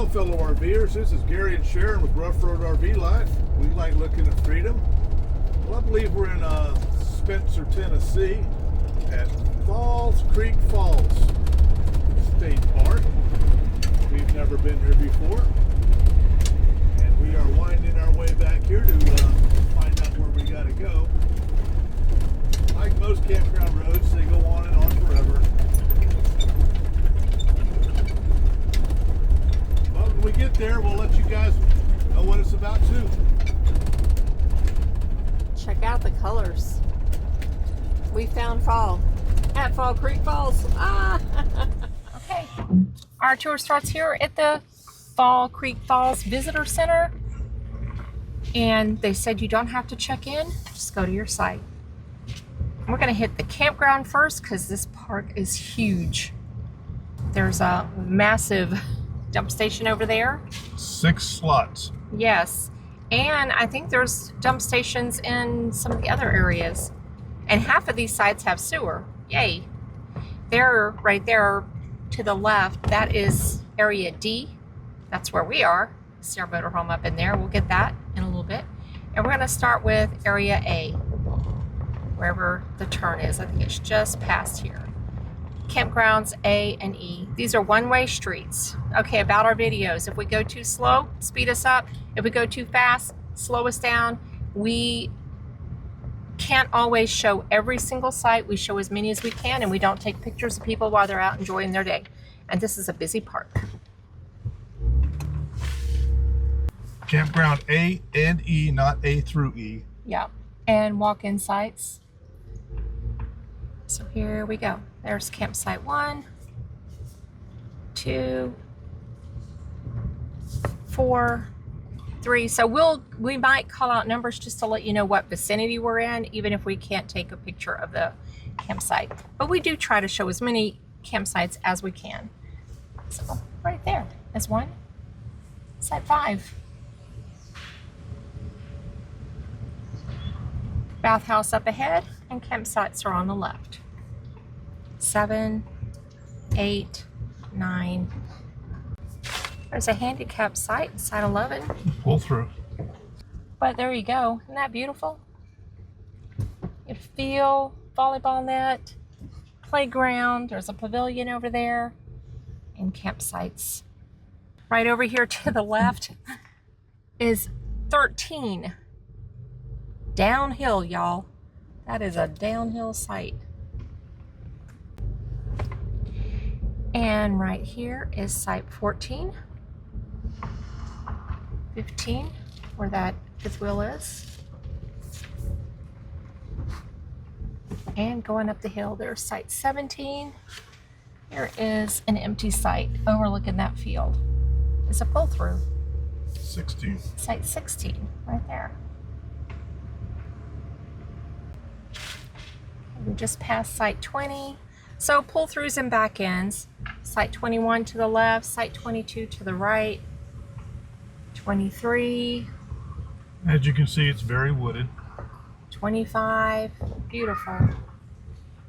Hello, fellow RVers. This is Gary and Sharon with Ruff RV Life. We like looking at freedom. Well, I believe we're in Spencer, Tennessee at Falls Creek Falls State Park. We've never been here before. And we are winding our way back here to find out where we got to go. Like most campground roads, they go on and on forever. Well, when we get there, we'll let you guys know what it's about too. Check out the colors. We found fall at Fall Creek Falls. Okay. Our tour starts here at the Fall Creek Falls Visitor Center. And they said you don't have to check in, just go to your site. We're going to hit the campground first because this park is huge. There's a massive dump station over there. 6 slots. Yes. And I think there's dump stations in some of the other areas. And half of these sites have sewer. Yay. They're right there to the left. That is area D. That's where we are. See our motorhome up in there. We'll get that in a little bit. And we're going to start with area A, wherever the turn is. I think it's just past here. Campgrounds A and E. These are one-way streets. Okay, about our videos. If we go too slow, speed us up. If we go too fast, slow us down. We can't always show every single site. We show as many as we can, and we don't take pictures of people while they're out enjoying their day. And this is a busy park. Campground A and E, not A through E. Yeah, and walk-in sites. So here we go. There's campsite 1, 2, 4, 3. So we might call out numbers just to let you know what vicinity we're in, even if we can't take a picture of the campsite. But we do try to show as many campsites as we can. So right there is one. Site 5. Bathhouse up ahead, and campsites are on the left. 7, 8, 9. There's a handicap site, site 11. Pull through. But there you go. Isn't that beautiful? You feel volleyball net, playground. There's a pavilion over there, and campsites. Right over here to the left is 13. Downhill, y'all. That is a downhill site. And right here is site 14, 15, where that fifth wheel is. And going up the hill, there's site 17. Here is an empty site overlooking that field. It's a pull through. 16. Site 16, right there. We just passed site 20. So pull-throughs and back ends. Site 21 to the left, site 22 to the right, 23. As you can see, it's very wooded. 25, beautiful.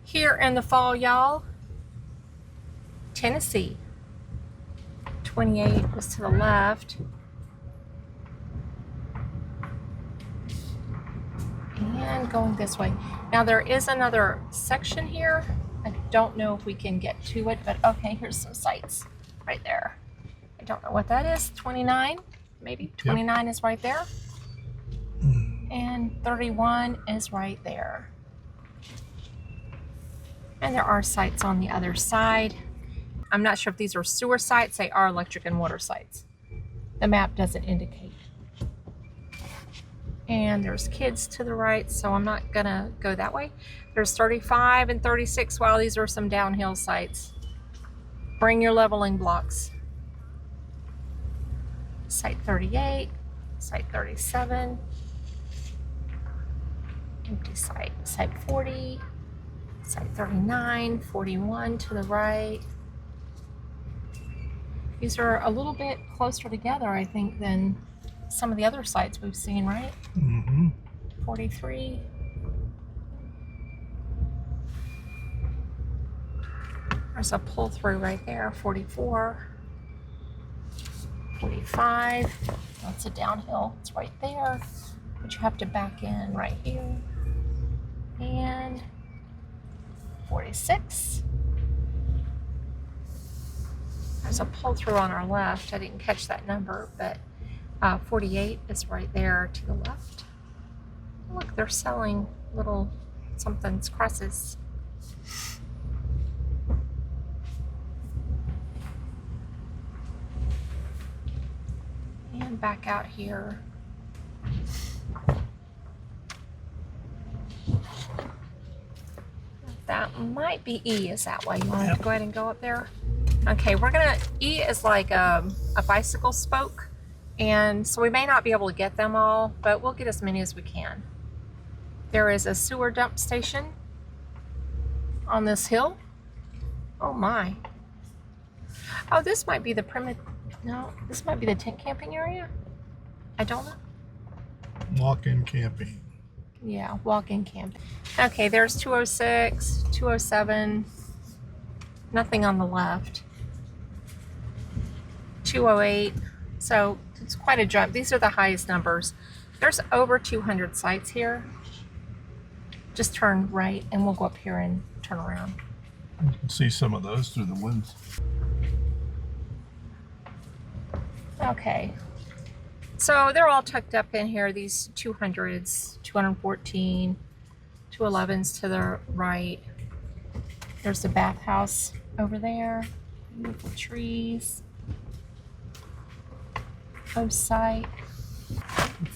Here in the fall, y'all, Tennessee. 28 was to the left. And going this way. Now there is another section here. I don't know if we can get to it, but okay, here's some sites right there. I don't know what that is. 29, maybe 29 is right there. And 31 is right there. And there are sites on the other side. I'm not sure if these are sewer sites. They are electric and water sites. The map doesn't indicate. And there's kids to the right, so I'm not gonna go that way. There's 35 and 36. Wow, these are some downhill sites. Bring your leveling blocks. Site 38, site 37. Empty site. Site 40, site 39, 41 to the right. These are a little bit closer together, I think, than some of the other sites we've seen, right? Mm-hmm. 43. There's a pull through right there, 44. 45. That's a downhill. It's right there. But you have to back in right here. And 46. There's a pull through on our left. I didn't catch that number, but 48 is right there to the left. Look, they're selling little somethings, crosses. And back out here. That might be E, is that way? You want to go ahead and go up there? Okay, we're gonna, E is like a bicycle spoke, and so we may not be able to get them all, but we'll get as many as we can. There is a sewer dump station on this hill. Oh my. Oh, this might be the no, this might be the tent camping area. I don't know. Walk-in camping. Yeah, walk-in camping. Okay, there's 206, 207. Nothing on the left. 208. So it's quite a jump. These are the highest numbers. There's over 200 sites here. Just turn right and we'll go up here and turn around. You can see some of those through the winds. Okay. So they're all tucked up in here, these 200s, 214, 211s to the right. There's the bathhouse over there. Beautiful trees. Post site.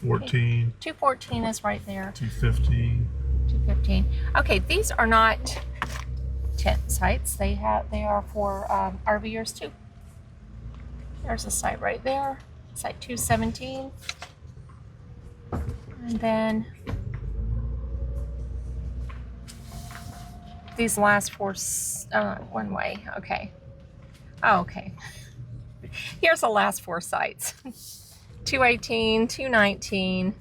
14. 214 is right there. 215. 215. Okay, these are not tent sites. They are for RVers too. There's a site right there. Site 217. And then these last four, one way. Okay. Oh, okay. Here's the last four sites. 218, 219,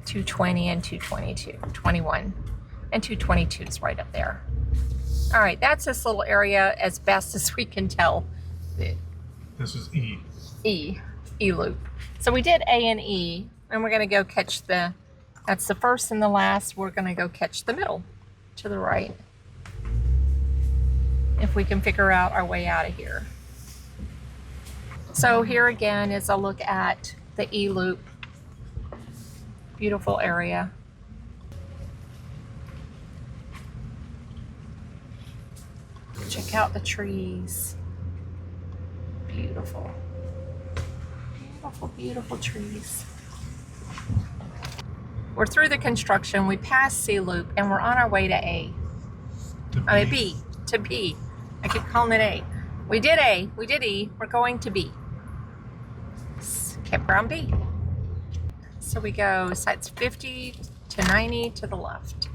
220, and 222. 21. And 222 is right up there. All right, that's this little area as best as we can tell. This is E. E loop. So we did A and E, and we're gonna go catch that's the first and the last. We're gonna go catch the middle to the right. If we can figure out our way out of here. So here again is a look at the E loop. Beautiful area. Check out the trees. Beautiful. Beautiful, beautiful trees. We're through the construction. We passed C loop and we're on our way to A. B. To B. I keep calling it A. We did A. We did E. We're going to B. Campground B. So we go sites 50 to 90 to the left.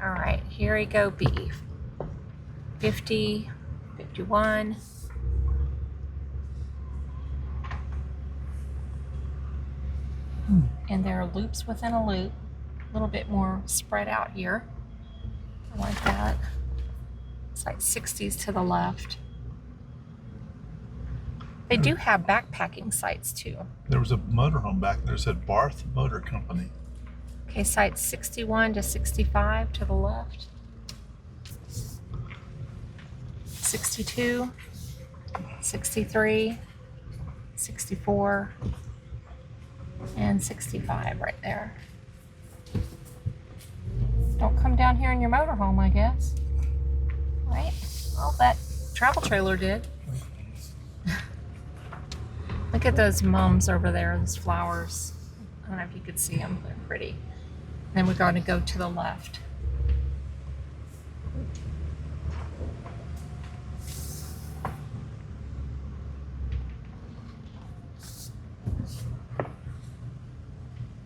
All right, here we go B. 50, 51. And there are loops within a loop. A little bit more spread out here. I like that. It's like 60s to the left. They do have backpacking sites too. There was a motorhome back there that said Barth Motor Company. Okay, sites 61 to 65 to the left. 62, 63, 64, and 65 right there. Don't come down here in your motorhome, I guess. Right? Well, that travel trailer did. Look at those mums over there, those flowers. I don't know if you could see them, they're pretty. Then we're going to go to the left.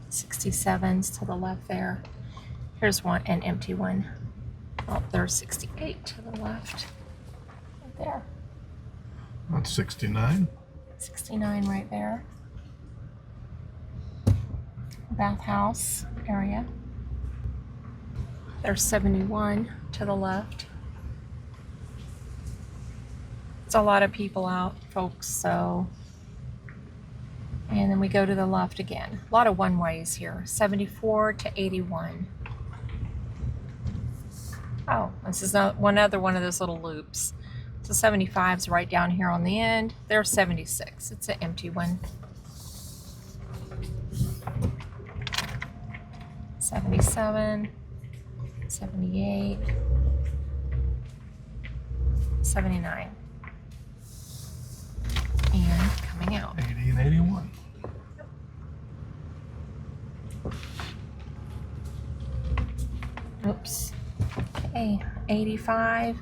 '67s to the left there. Here's one, an empty one. Oh, there's 68 to the left. Right there. That's 69. 69 right there. Bathhouse area. There's 71 to the left. It's a lot of people out, folks, so. And then we go to the left again. A lot of one-ways here, 74 to 81. Oh, this is one other one of those little loops. So 75 is right down here on the end. There's 76. It's an empty one. 77, 78, 79. And coming out. 80 and 81. Oops. Okay, 85.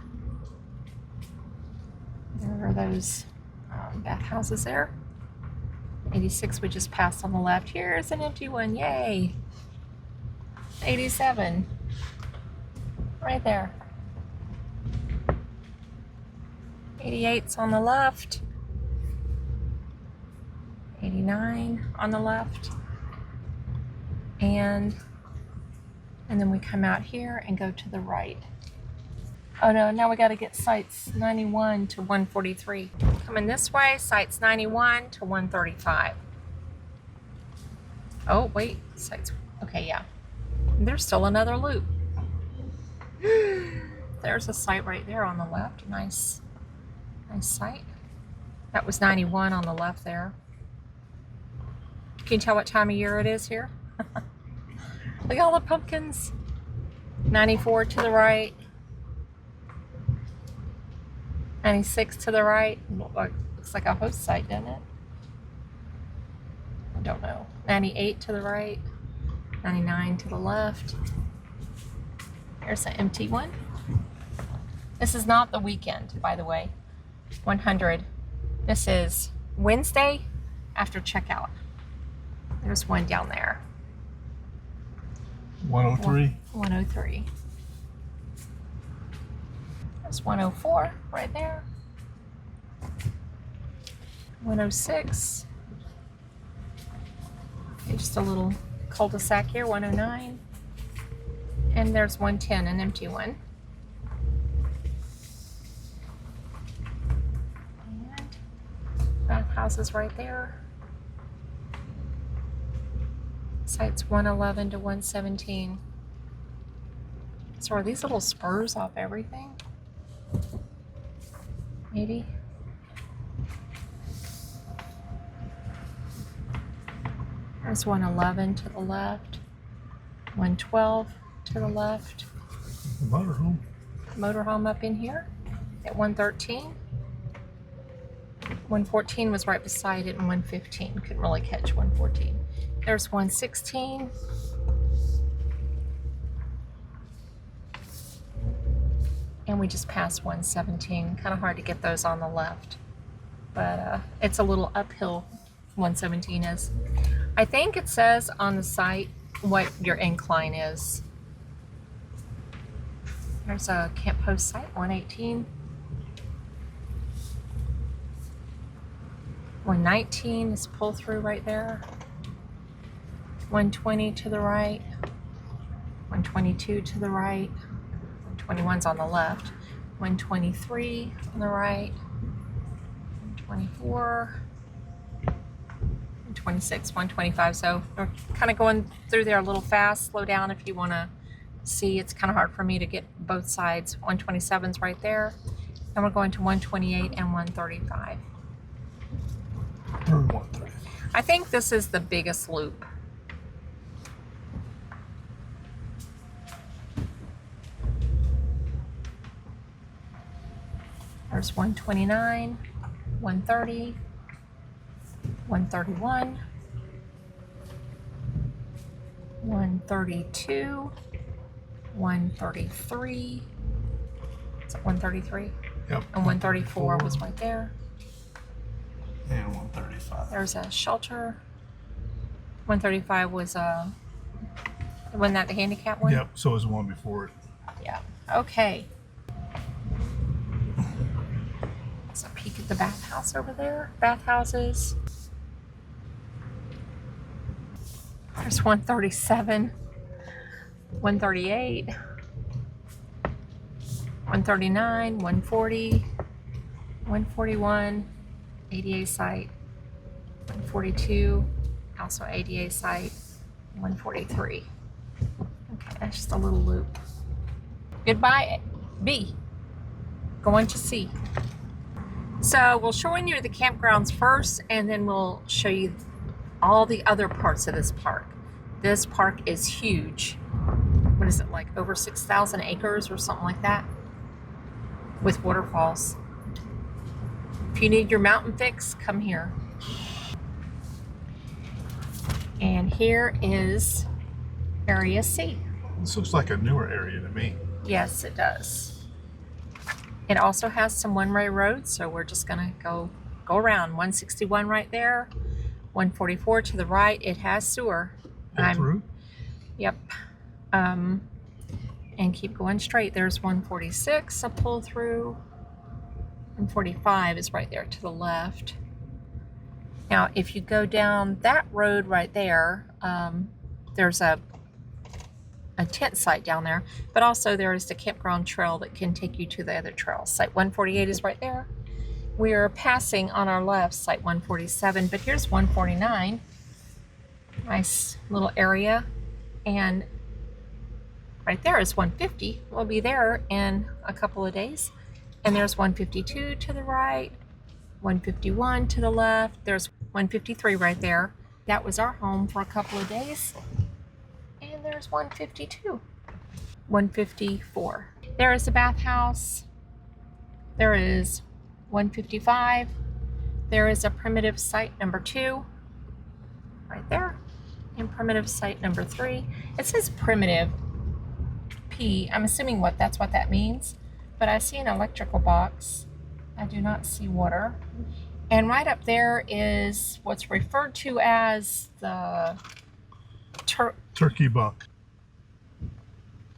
There are those bathhouses there. 86 we just passed on the left. Here's an empty one. Yay. 87. Right there. 88's on the left. 89 on the left. And then we come out here and go to the right. Oh no, now we got to get sites 91 to 143. Coming this way, sites 91 to 135. Oh, wait, sites, okay, yeah. There's still another loop. There's a site right there on the left. Nice site. That was 91 on the left there. Can you tell what time of year it is here? Look at all the pumpkins. 94 to the right. 96 to the right. Looks like a host site, doesn't it? I don't know. 98 to the right. 99 to the left. There's an empty one. This is not the weekend, by the way. 100. This is Wednesday after checkout. There's one down there. 103. 103. There's 104 right there. 106. Okay, just a little cul-de-sac here. 109. And there's 110, an empty one. And bathhouses right there. Sites 111 to 117. So are these little spurs off everything? Maybe. There's 111 to the left. 112 to the left. Motorhome. Motorhome up in here at 113. 114 was right beside it, and 115. Couldn't really catch 114. There's 116. And we just passed 117. Kind of hard to get those on the left. But it's a little uphill, 117 is. I think it says on the site what your incline is. There's a Camp Post site, 118. 119 is pull through right there. 120 to the right. 122 to the right. 121's on the left. 123 on the right. 124. 126, 125. So we're kind of going through there a little fast. Slow down if you want to see. It's kind of hard for me to get both sides. 127's right there. And we're going to 128 and 135. I think this is the biggest loop. There's 129, 130, 131, 132, 133. Is it 133? Yep. And 134 was right there. And 135. There's a shelter. 135 was wasn't that the handicap one? Yep, so is the one before it. Yeah. Okay. Let's a peek at the bathhouse over there. Bathhouses. There's 137, 138, 139, 140, 141, ADA site. 142, also ADA site. 143. Okay, that's just a little loop. Goodbye, B. Going to C. So we'll show you the campgrounds first, and then we'll show you all the other parts of this park. This park is huge. What is it, like over 6,000 acres or something like that? With waterfalls. If you need your mountain fix, come here. And here is Area C. This looks like a newer area to me. Yes, it does. It also has some one-way roads, so we're just gonna go around. 161 right there, 144 to the right. It has sewer. Pull through? Yep. And keep going straight. There's 146, a pull through. 145 is right there to the left. Now, if you go down that road right there, there's a tent site down there, but also there is the campground trail that can take you to the other trails. Site 148 is right there. We are passing on our left site 147, but here's 149. Nice little area. And right there is 150. We'll be there in a couple of days. And there's 152 to the right, 151 to the left. There's 153 right there. That was our home for a couple of days. And there's 152. 154. There is a bathhouse. There is 155. There is a primitive site number 2 right there. And primitive site number 3. It says primitive P. I'm assuming that's what that means. But I see an electrical box. I do not see water. And right up there is what's referred to as the turkey bunk.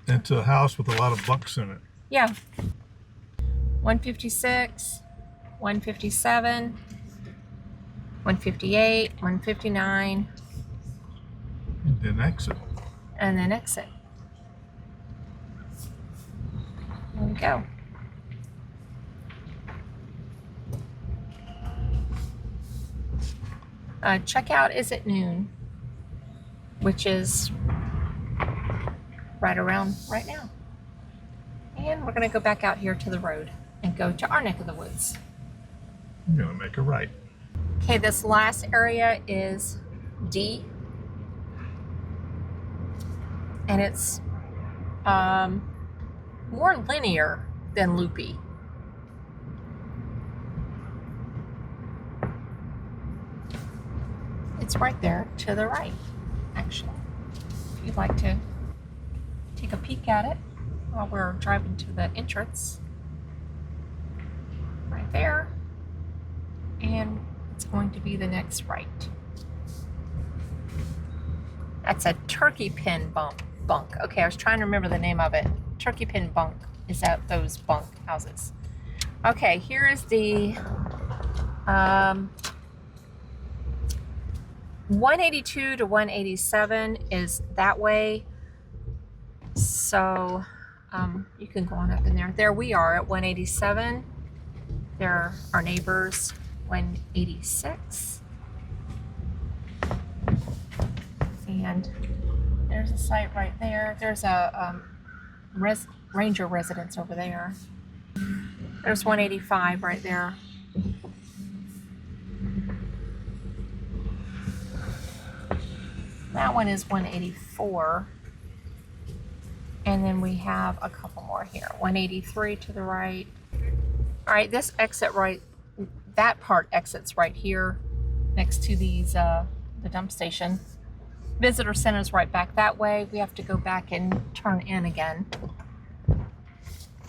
Into a house with a lot of bunks in it. Yeah. 156, 157, 158, 159. And then exit. And then exit. There we go. Checkout is at noon, which is right around right now. And we're going to go back out here to the road and go to our neck of the woods. I'm going to make a right. Okay, this last area is D. And it's more linear than loopy. It's right there to the right, actually. If you'd like to take a peek at it while we're driving to the entrance. Right there. And it's going to be the next right. That's a turkey pen bunk. Okay, I was trying to remember the name of it. Turkey pen bunk is that those bunk houses. Okay, here is the 182 to 187 is that way. So you can go on up in there. There we are at 187. There are our neighbors, 186. And there's a site right there. There's a ranger residence over there. There's 185 right there. That one is 184. And then we have a couple more here. 183 to the right. All right, this exit right, that part exits right here next to these, the dump station. Visitor center's right back that way. We have to go back and turn in again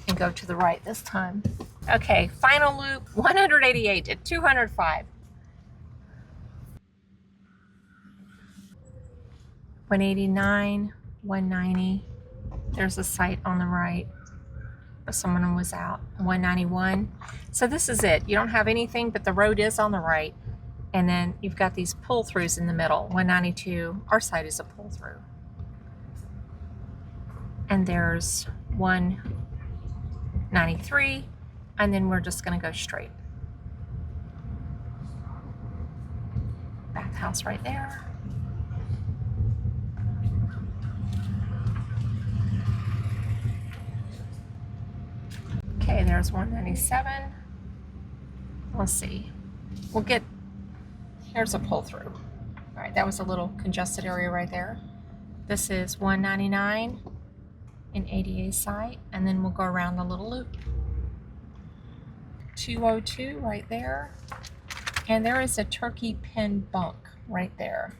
and go to the right this time. Okay, final loop, 188 to 205. 189, 190. There's a site on the right where someone was out. 191. So this is it. You don't have anything, but the road is on the right. And then you've got these pull-throughs in the middle. 192, our side is a pull-through. And there's 193, and then we're just gonna go straight. bathhouse right there. Okay, there's 197. Let's see. Here's a pull through. All right, that was a little congested area right there. This is 199 in ADA site, and then we'll go around the little loop. 202 right there. And there is a turkey pen bunk right there.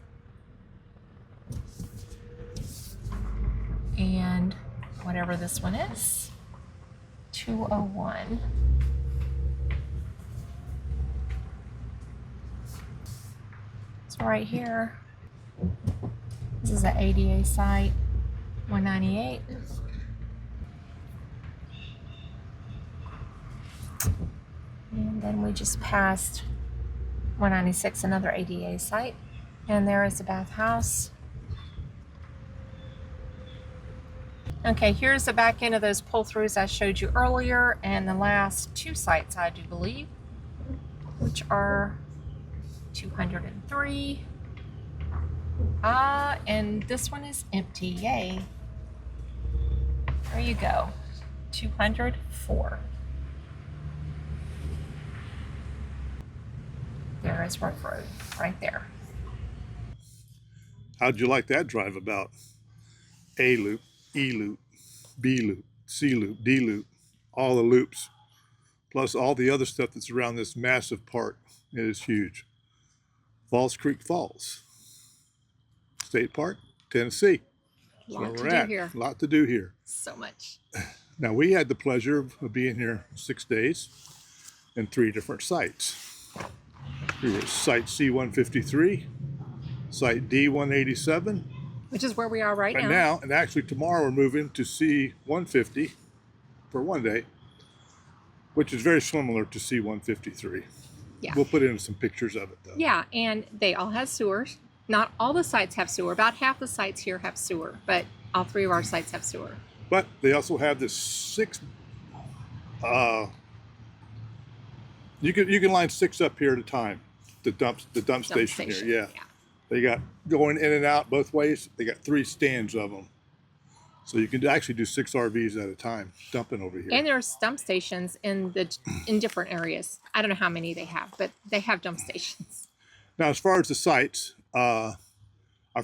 And whatever this one is, 201. So right here, this is an ADA site, 198. And then we just passed 196, another ADA site. And there is the bathhouse. Okay, here's the back end of those pull-throughs I showed you earlier, and the last two sites, I do believe, which are 203. And this one is empty, yay. There you go, 204. There is Ruff Road, right there. How'd you like that drive about? A loop, E loop, B loop, C loop, D loop, all the loops, plus all the other stuff that's around this massive park. It is huge. Falls Creek Falls, State Park, Tennessee. A lot to do here. A lot to do here. So much. Now, we had the pleasure of being here 6 days in 3 different sites. We were at Site C-153, Site D-187. Which is where we are right now. And actually tomorrow we're moving to C-150 for one day, which is very similar to C-153. Yeah. We'll put in some pictures of it, though. Yeah, and they all have sewers. Not all the sites have sewer. About half the sites here have sewer, but all 3 of our sites have sewer. But they also have this 6. You can line 6 up here at a time. The dump station here. Yeah. They got going in and out both ways. They got 3 stands of them, so you can actually do 6 RVs at a time dumping over here. And there's dump stations in different areas. I don't know how many they have, but they have dump stations. Now, as far as the sites, our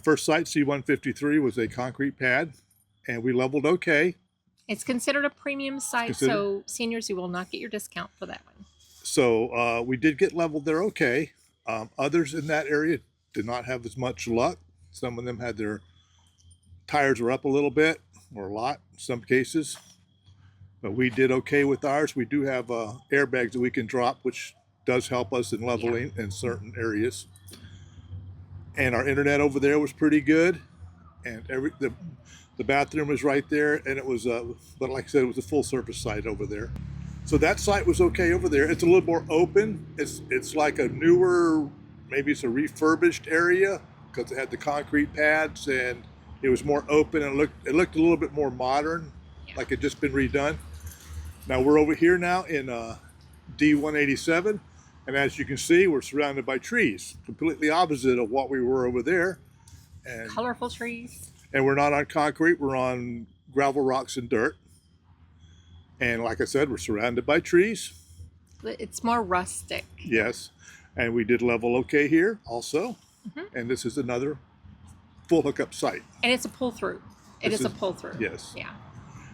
first site, C-153, was a concrete pad, and we leveled okay. It's considered a premium site, so seniors, you will not get your discount for that one. So we did get leveled there okay. Others in that area did not have as much luck. Some of them had their tires were up a little bit, or a lot in some cases. But we did okay with ours. We do have airbags that we can drop, which does help us in leveling in certain areas. And our internet over there was pretty good. And the bathroom was right there, and it was, but like I said, it was a full service site over there. So that site was okay over there. It's a little more open. It's like a newer, maybe it's a refurbished area because it had the concrete pads and it was more open and it looked a little bit more modern, like it just been redone. Now we're over here now in D-187, and as you can see, we're surrounded by trees, completely opposite of what we were over there. And colorful trees. And we're not on concrete, we're on gravel, rocks, and dirt. And like I said, we're surrounded by trees. It's more rustic. Yes. And we did level okay here also. Mm-hmm. And this is another full hookup site. And it's a pull through. It is a pull through. Yes. Yeah.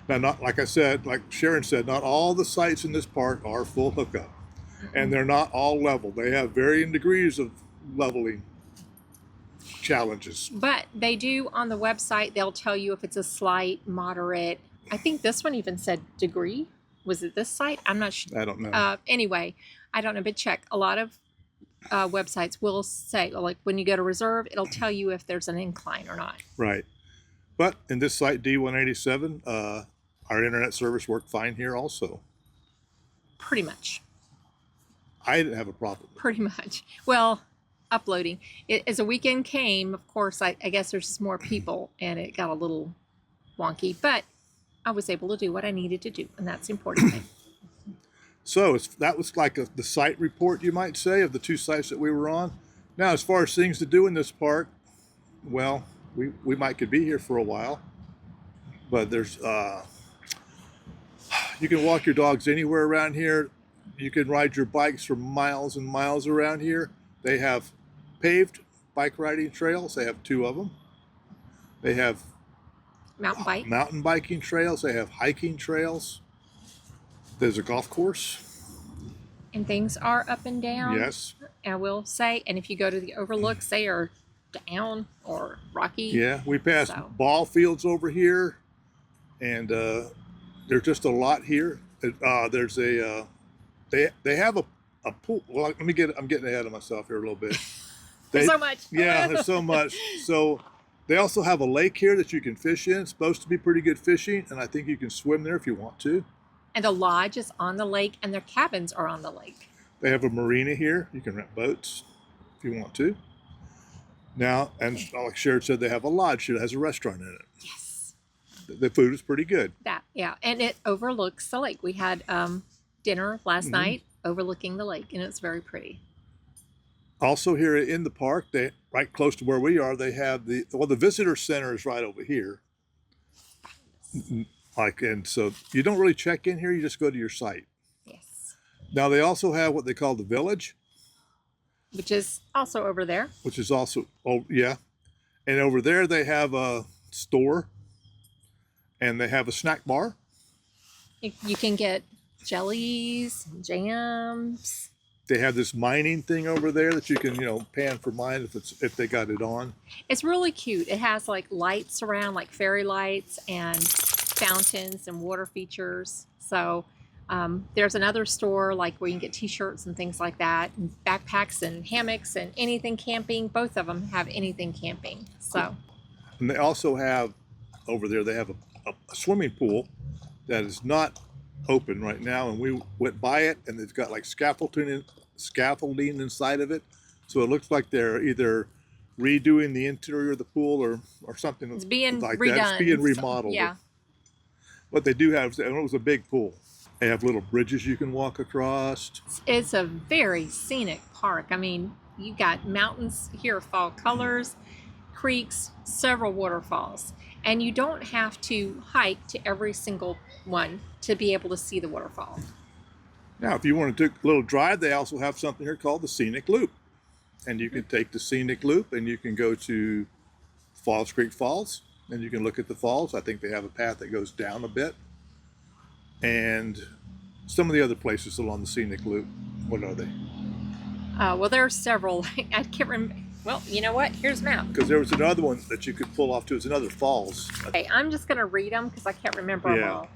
Now, not like I said, like Sharon said, not all the sites in this park are full hookup. Mm-hmm. And they're not all level. They have varying degrees of leveling challenges. But they do on the website, they'll tell you if it's a slight, moderate. I think this one even said degree. Was it this site? I'm not sure. I don't know. Anyway, I don't know, but check. A lot of websites will say, like when you go to reserve, it'll tell you if there's an incline or not. Right. But in this site, D-187, our internet service worked fine here also. Pretty much. I didn't have a problem. Pretty much. Well, uploading. As a weekend came, of course, I guess there's just more people and it got a little wonky, but I was able to do what I needed to do, and that's important thing. So that was like the site report, you might say, of the 2 sites that we were on. Now, as far as things to do in this park, well, we might could be here for a while, but there's you can walk your dogs anywhere around here. You can ride your bikes for miles and miles around here. They have paved bike riding trails. They have 2 of them. They have mountain biking trails. They have hiking trails. There's a golf course. And things are up and down. Yes. I will say, and if you go to the overlooks, they are down or rocky. Yeah, we passed ball fields over here, and there's just a lot here. There's a they have a pool. Well, I'm getting ahead of myself here a little bit. There's so much. Yeah, there's so much. So they also have a lake here that you can fish in. It's supposed to be pretty good fishing, and I think you can swim there if you want to. And the lodge is on the lake, and their cabins are on the lake. They have a marina here. You can rent boats if you want to. Now, and like Sharon said, they have a lodge here that has a restaurant in it. Yes. The food is pretty good. Yeah, and it overlooks the lake. We had dinner last night overlooking the lake, and it's very pretty. Also here in the park, right close to where we are, they have the visitor center is right over here. And so you don't really check in here, you just go to your site. Yes. Now they also have what they call the village. Which is also over there. Which is also, and over there they have a store and they have a snack bar. You can get jellies, jams. They have this mining thing over there that you can, pan for mine if they got it on. It's really cute. It has like lights around, like fairy lights and fountains and water features. So there's another store like where you can get t-shirts and things like that, and backpacks and hammocks and anything camping. Both of them have anything camping. So, and they also have over there, they have a swimming pool that is not open right now, and we went by it, and it's got like scaffolding inside of it, so it looks like they're either redoing the interior of the pool or something. It's being like redone. That. It's being remodeled. Yeah. But they do have, and it was a big pool. They have little bridges you can walk across. It's a very scenic park. I mean, you got mountains here, fall colors, creeks, several waterfalls, and you don't have to hike to every single one to be able to see the waterfall. Now, if you want to take a little drive, they also have something here called the Scenic Loop. And you can take the Scenic Loop and you can go to Falls Creek Falls and you can look at the falls. I think they have a path that goes down a bit. And some of the other places along the Scenic Loop, what are they? Well, there are several. I can't remember. Well, you know what? Here's a map. Because there was another one that you could pull off to. It's another falls. Okay, I'm just going to read them because I can't remember them all.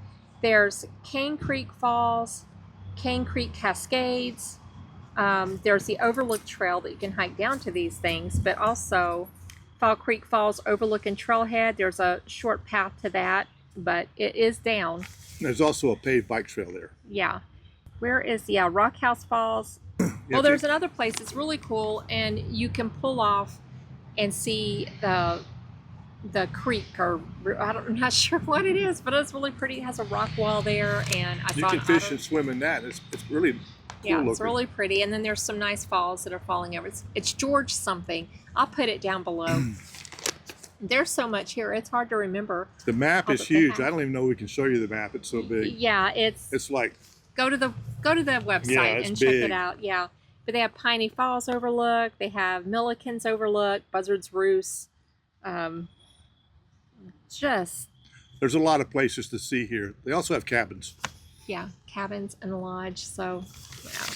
There's Cane Creek Falls, Cane Creek Cascades. There's the Overlook Trail that you can hike down to these things, but also Fall Creek Falls Overlook and Trailhead. There's a short path to that, but it is down. There's also a paved bike trail there. Yeah. Where is the Rock House Falls? Well, there's another place that's really cool, and you can pull off and see the creek, or I'm not sure what it is, but it's really pretty. It has a rock wall there, and you can fish and swim in that. It's really cool yeah, it's looking. really pretty. And then there's some nice falls that are falling over. It's George something. I'll put it down below. There's so much here. It's hard to remember. The map is huge. I don't even know we can show you the map. It's so big. Yeah, it's like go to the website and check it out. Yeah. But they have Piney Falls Overlook. They have Milliken's Overlook, Buzzard's Roost. There's a lot of places to see here. They also have cabins. Yeah, cabins and a lodge. So, yeah.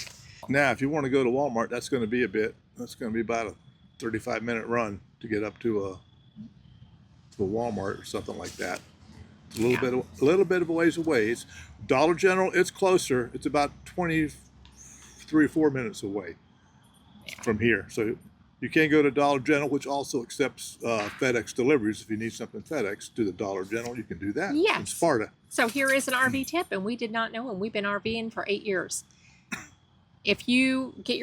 Now, if you want to go to Walmart, that's going to be about a 35-minute run to get up to a Walmart or something like that. It's a little bit of a ways away. Dollar General, it's closer. It's about 23 or 4 minutes away from here. So you can go to Dollar General, which also accepts FedEx deliveries. If you need something FedEx to the Dollar General, you can do that. Yes. In Sparta. So here is an RV tip, and we did not know, and we've been RVing for 8 years. If you get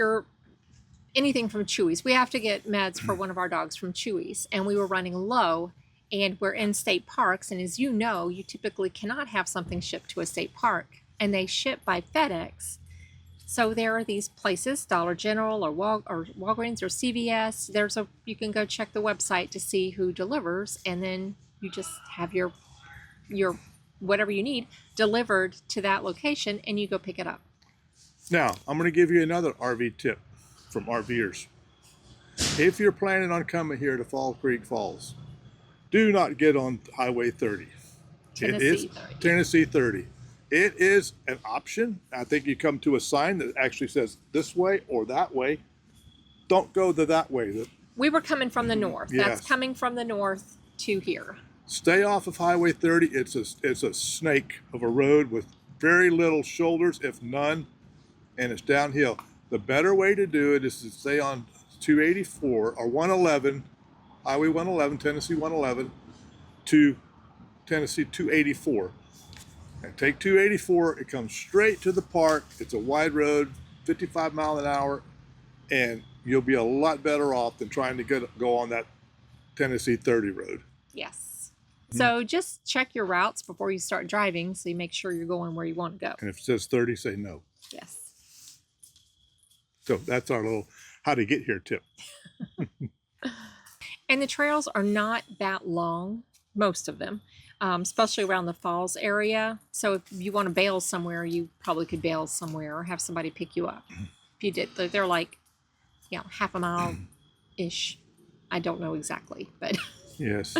anything from Chewy's, we have to get meds for one of our dogs from Chewy's, and we were running low, and we're in state parks, and as you know, you typically cannot have something shipped to a state park, and they ship by FedEx. So there are these places, Dollar General or Walgreens or CVS. You can go check the website to see who delivers, and then you just have your whatever you need delivered to that location, and you go pick it up. Now, I'm going to give you another RV tip from RVers. If you're planning on coming here to Fall Creek Falls, do not get on Highway 30. Tennessee 30. It is an option. I think you come to a sign that actually says this way or that way. Don't go that way. We were coming from the north. Yes. That's coming from the north to here. Stay off of Highway 30. It's a snake of a road with very little shoulders, if none, and it's downhill. The better way to do it is to stay on 284 or 111, Highway 111, Tennessee 111, to Tennessee 284. And take 284, it comes straight to the park. It's a wide road, 55 miles an hour, and you'll be a lot better off than trying to go on that Tennessee 30 road. Yes. So just check your routes before you start driving so you make sure you're going where you want to go. And if it says 30, say no. Yes. So that's our little how to get here tip. And the trails are not that long, most of them. Especially around the falls area. So if you want to bail somewhere, you probably could bail somewhere or have somebody pick you up. If you did, they're like, half a mile-ish. I don't know exactly, but yes.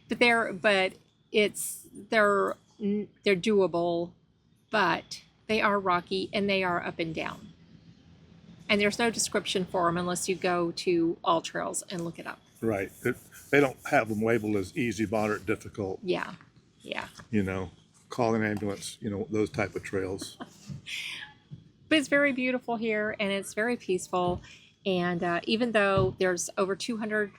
but they're doable, but they are rocky and they are up and down. And there's no description for them unless you go to All Trails and look it up. Right. They don't have them labeled as easy, moderate, difficult. Yeah. Call an ambulance, those type of trails. But it's very beautiful here and it's very peaceful. And even though there's around 200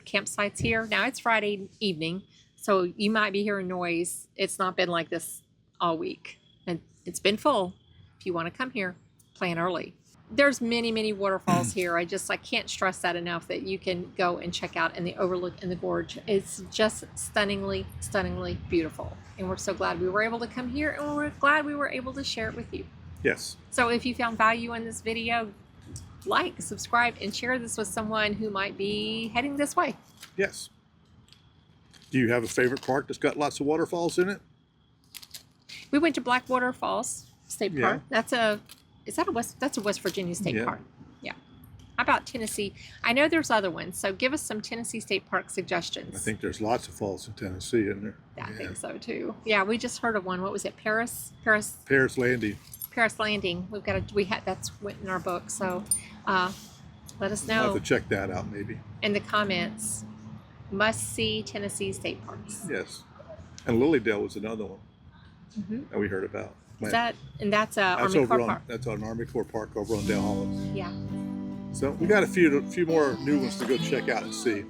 campsites here. Now it's Friday evening, so you might be hearing noise. It's not been like this all week. And it's been full. If you want to come here, plan early. There's many, many waterfalls here. I can't stress that enough that you can go and check out in the overlook in the gorge. It's just stunningly, stunningly beautiful. And we're so glad we were able to come here, and we're glad we were able to share it with you. Yes. So if you found value in this video, like, subscribe, and share this with someone who might be heading this way. Yes. Do you have a favorite park that's got lots of waterfalls in it? We went to Blackwater Falls State Park. Yeah. That's a West Virginia state park. Yeah. How about Tennessee? I know there's other ones, so give us some Tennessee state park suggestions. I think there's lots of falls in Tennessee, isn't there? I think so too. Yeah, we just heard of one. What was it? Paris Landing. Paris Landing. That's went in our book. So let us know. I'll have to check that out maybe. In the comments. Must see Tennessee state parks. Yes. And Lilydale was another one that we heard about. That's Army Corps Park. That's on Army Corps Park over on Dale Hollows. Yeah. So we got a few more new ones to go check out and see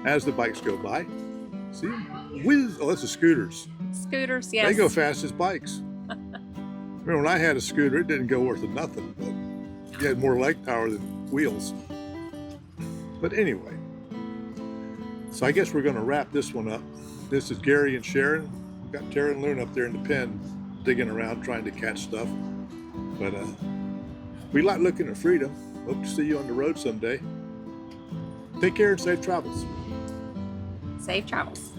as the bikes go by. See, whiz! Oh, that's the scooters. Scooters, yes. They go fast as bikes. Remember when I had a scooter, it didn't go worth of nothing, but you had more leg power than wheels. But anyway, so I guess we're going to wrap this one up. This is Gary and Sharon. We've got Tara and Loon up there in the pen, digging around trying to catch stuff. But we like looking at freedom. Hope to see you on the road someday. Take care and safe travels. Safe travels.